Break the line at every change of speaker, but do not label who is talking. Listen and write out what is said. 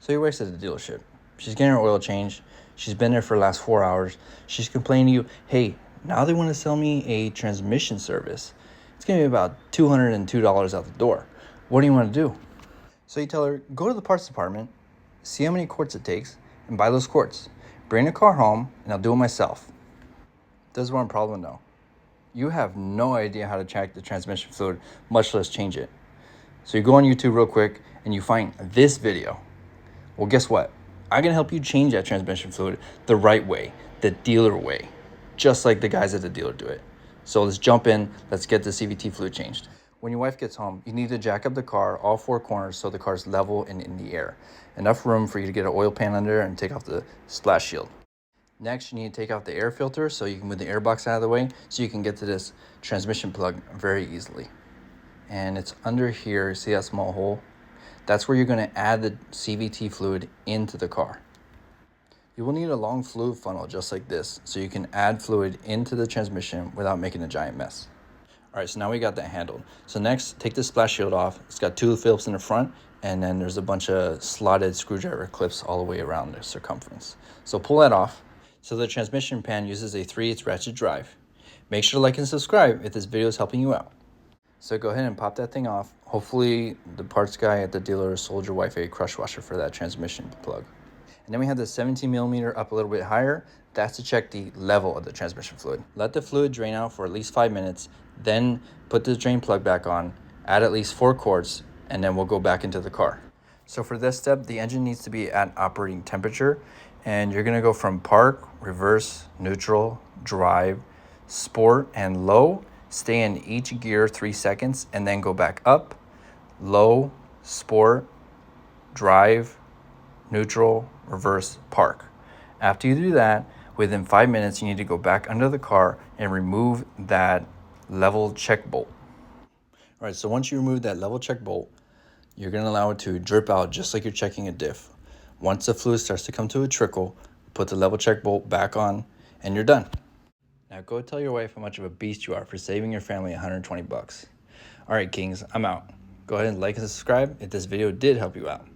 So your wife's at the dealership. She's getting her oil changed. She's been there for the last 4 hours. She's complaining to you, hey, now they want to sell me a transmission service. It's going to be about $202 out the door. What do you want to do? So you tell her, go to the parts department, see how many quarts it takes, and buy those quarts. Bring the car home, and I'll do it myself. Does one problem though? You have no idea how to check the transmission fluid, much less change it. So you go on YouTube real quick, and you find this video. Well, guess what? I'm going to help you change that transmission fluid the right way, the dealer way, just like the guys at the dealer do it. So let's jump in. Let's get the CVT fluid changed. When your wife gets home, you need to jack up the car, all four corners, so the car's level and in the air. Enough room for you to get an oil pan under and take off the splash shield. Next, you need to take out the air filter so you can move the air box out of the way so you can get to this transmission plug very easily. And it's under here. See that small hole? That's where you're going to add the CVT fluid into the car. You will need a long fluid funnel just like this so you can add fluid into the transmission without making a giant mess. All right, so now we got that handled. So next, take the splash shield off. It's got two Phillips in the front, and then there's a bunch of slotted screwdriver clips all the way around the circumference. So pull that off. So the transmission pan uses a 3/8 ratchet drive. Make sure to like and subscribe if this video is helping you out. So go ahead and pop that thing off. Hopefully the parts guy at the dealer sold your wife a crush washer for that transmission plug. And then we have the 17 millimeter up a little bit higher. That's to check the level of the transmission fluid. Let the fluid drain out for at least 5 minutes. Then put the drain plug back on, add at least 4 quarts, and then we'll go back into the car. So for this step, the engine needs to be at operating temperature. And you're gonna go from park, reverse, neutral, drive, sport, and low. Stay in each gear 3 seconds and then go back up, low, sport, drive, neutral, reverse, park. After you do that, within 5 minutes, you need to go back under the car and remove that level check bolt. All right, so once you remove that level check bolt, you're gonna allow it to drip out just like you're checking a diff. Once the fluid starts to come to a trickle, put the level check bolt back on and you're done. Now go tell your wife how much of a beast you are for saving your family $120. All right, Kings, I'm out. Go ahead and like and subscribe if this video did help you out.